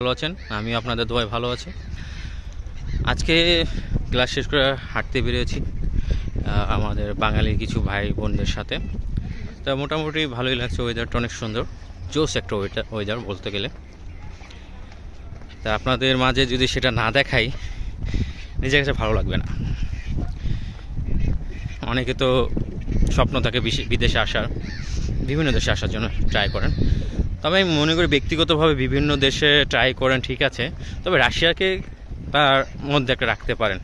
ভালো আছেন? আমিও আপনাদের দোয়ায় ভালো আছি। আজকে ক্লাস শেষ করে হাঁটতে বেরিয়েছি আমাদের বাঙালির কিছু ভাই বোনদের সাথে। তা মোটামুটি ভালোই লাগছে, ওয়েদারটা অনেক সুন্দর, জোস একটা ওয়েদার বলতে গেলে। তা আপনাদের মাঝে যদি সেটা না দেখাই নিজের কাছে ভালো লাগবে না। অনেকে তো স্বপ্ন থাকে বিদেশে আসার, বিভিন্ন দেশে আসার জন্য ট্রাই করেন। তবে আমি মনে করি ব্যক্তিগতভাবে বিভিন্ন দেশে ট্রাই করেন, ঠিক আছে, তবে রাশিয়াকে তার মধ্যে একটা রাখতে পারেন,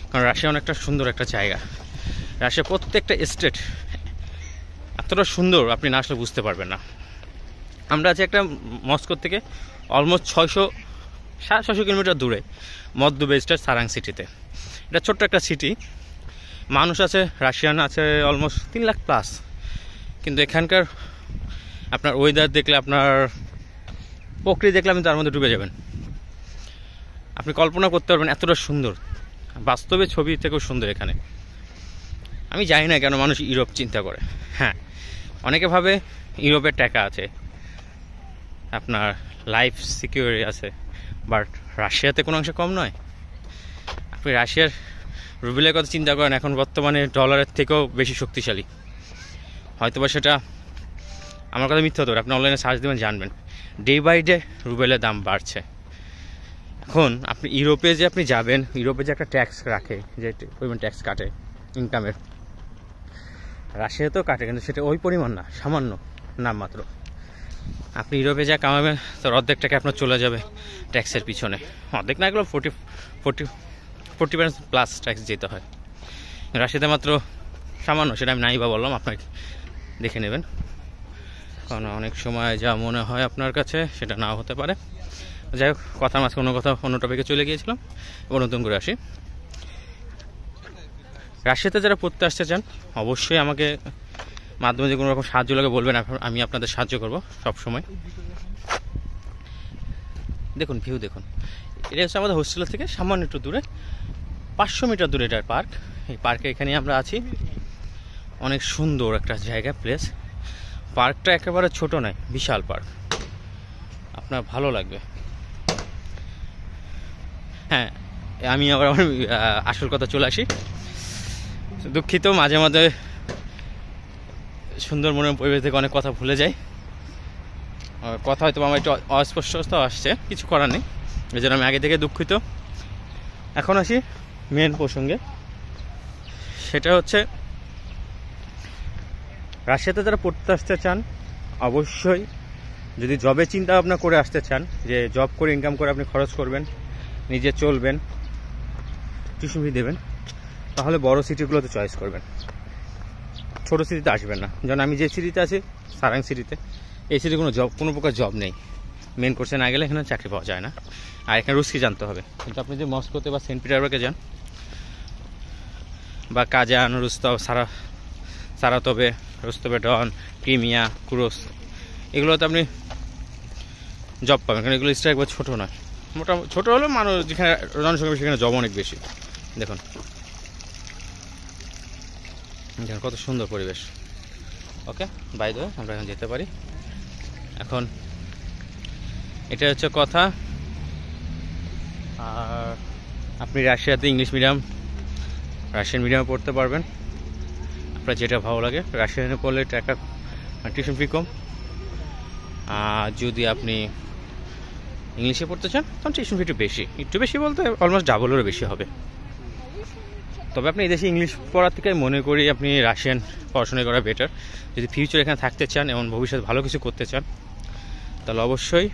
কারণ রাশিয়া অনেকটা সুন্দর একটা জায়গা। রাশিয়া প্রত্যেকটা স্টেট এতটা সুন্দর, আপনি না আসলে বুঝতে পারবেন না। আমরা আছি একটা মস্কো থেকে অলমোস্ট 600 কিলোমিটার দূরে মধ্যবেস্টের সারাং সিটিতে। এটা ছোট্ট একটা সিটি, মানুষ আছে রাশিয়ান আছে অলমোস্ট 3 লাখ প্লাস। কিন্তু এখানকার আপনার ওয়েদার দেখলে, আপনার প্রকৃতি দেখলে আপনি তার মধ্যে ডুবে যাবেন। আপনি কল্পনা করতে পারবেন এতটা সুন্দর, বাস্তবে ছবি থেকেও সুন্দর এখানে। আমি জানি না কেন মানুষ ইউরোপ চিন্তা করে। হ্যাঁ, অনেকে ভাবে ইউরোপের টাকা আছে, আপনার লাইফ সিকিউরিটি আছে, বাট রাশিয়াতে কোনো অংশে কম নয়। আপনি রাশিয়ার রুবেলের কথা চিন্তা করেন, এখন বর্তমানে ডলারের থেকেও বেশি শক্তিশালী। হয়তোবা সেটা আমার কথা মিথ্যা হতে পারে, আপনি অনলাইনে সার্চ দেবেন জানবেন। ডে বাই ডে রুবেলের দাম বাড়ছে। এখন আপনি ইউরোপে যে আপনি যাবেন, ইউরোপে যে একটা ট্যাক্স রাখে, যে পরিমাণ ট্যাক্স কাটে ইনকামের, রাশিয়াতেও কাটে, কিন্তু সেটা ওই পরিমাণ না, সামান্য নামমাত্র। আপনি ইউরোপে যা কামাবেন তার অর্ধেক টাকা আপনার চলে যাবে ট্যাক্সের পিছনে। অর্ধেক না, এগুলো 40% প্লাস ট্যাক্স যেতে হয়। রাশিয়াতে মাত্র সামান্য, সেটা আমি নাই বা বললাম, আপনাকে দেখে নেবেন, কারণ অনেক সময় যা মনে হয় আপনার কাছে সেটা নাও হতে পারে। যাই হোক, কথার মাঝে অন্য টপিকে চলে গিয়েছিলাম, এবং নতুন করে আসি। রাশিয়াতে যারা পড়তে আসতে চান অবশ্যই আমাকে মাধ্যমে যে কোনো রকম সাহায্য লাগে বলবেন, আমি আপনাদের সাহায্য করব সবসময়। দেখুন ভিউ দেখুন, এটা হচ্ছে আমাদের হোস্টেল থেকে সামান্য একটু দূরে, 500 মিটার দূরে এটার পার্ক। এই পার্কে এখানে আমরা আছি, অনেক সুন্দর একটা জায়গা, প্লেস। পার্কটা একেবারে ছোট নয়, বিশাল পার্ক, আপনার ভালো লাগবে। হ্যাঁ, আমি আবার আমার আসল কথা চলে আসি। দুঃখিত, মাঝে মাঝে সুন্দর মনের পরিবেশ থেকে অনেক কথা ভুলে যাই। কথা হয়তো আমার একটু অস্পষ্টতা আসছে, কিছু করার নেই, এই জন্য আমি আগে থেকে দুঃখিত। এখন আসি মেন প্রসঙ্গে, সেটা হচ্ছে রাশিয়াতে যারা পড়তে আসতে চান অবশ্যই, যদি জবে চিন্তা ভাবনা করে আসতে চান, যে জব করে ইনকাম করে আপনি খরচ করবেন, নিজে চলবেন, টিউশন ফি দেবেন, তাহলে বড় সিটিগুলোতে চয়েস করবেন, ছোট সিটিতে আসবেন না। যেমন আমি যে সিটিতে আছি, সারাং সিটিতে, এই সিটি কোনো প্রকার জব নেই। মেন কোর্সে না গেলে এখানে চাকরি পাওয়া যায় না, আর এখানে রুস্কি জানতে হবে। কিন্তু আপনি যে মস্কোতে বা সেন্ট পিটারবার্গে যান, বা কাজান, রুস্তভ, সারাতবে, রুস্তবে ডন, ক্রিমিয়া, কুরোস, এগুলোতে আপনি জব পাবেন, কারণ এগুলো স্ট্রাইক বা ছোটো নয়। মোটামুটি ছোটো হলেও মানুষ যেখানে জনসংখ্যা সেখানে জব অনেক বেশি। দেখুন কত সুন্দর পরিবেশ। ওকে, বাই দ্য ওয়ে, আমরা এখন যেতে পারি। এখন এটা হচ্ছে কথা। আর আপনি রাশিয়াতে ইংলিশ মিডিয়াম, রাশিয়ান মিডিয়ামে পড়তে পারবেন, আপনার যেটা ভালো লাগে। রাশিয়ানে পড়লে টাকা টিউশন ফি কম, আর যদি আপনি ইংলিশে পড়তে চান তখন টিউশন ফি একটু বেশি বলতে অলমোস্ট ডাবলেরও বেশি হবে। তবে আপনি এই দেশে ইংলিশ পড়ার থেকে মনে করি আপনি রাশিয়ান পড়াশোনা করা বেটার। যদি ফিউচার এখানে থাকতে চান এবং ভবিষ্যতে ভালো কিছু করতে চান, তাহলে অবশ্যই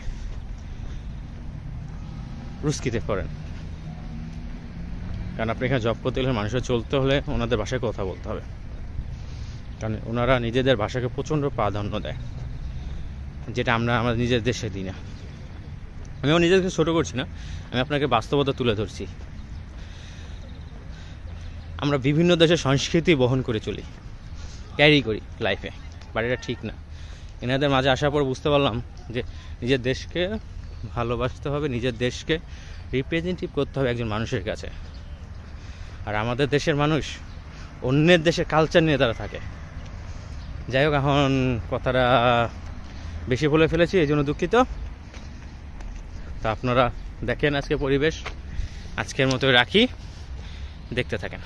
রুস্কিতে পড়েন, কারণ আপনি এখানে জব করতে গেলে, মানুষের চলতে হলে ওনাদের ভাষায় কথা বলতে হবে, কারণ ওনারা নিজেদের ভাষাকে প্রচণ্ড প্রাধান্য দেয়, যেটা আমরা আমাদের নিজের দেশে দিই না। আমি আমার নিজেদেরকে ছোটো করছি না, আমি আপনাকে বাস্তবতা তুলে ধরছি। আমরা বিভিন্ন দেশের সংস্কৃতি বহন করে চলি, ক্যারি করি লাইফে, বাট এটা ঠিক না। এনাদের মাঝে আসার পর বুঝতে পারলাম যে নিজের দেশকে ভালোবাসতে হবে, নিজের দেশকে রিপ্রেজেন্টেটিভ করতে হবে একজন মানুষের কাছে। আর আমাদের দেশের মানুষ অন্যের দেশের কালচার নিয়ে তারা থাকে। যাই হোক, এখন কথাটা বেশি বলে ফেলেছি, এই জন্য দুঃখিত। তো আপনারা দেখেন আজকে পরিবেশ, আজকের মতো রাখি, দেখতে থাকেন।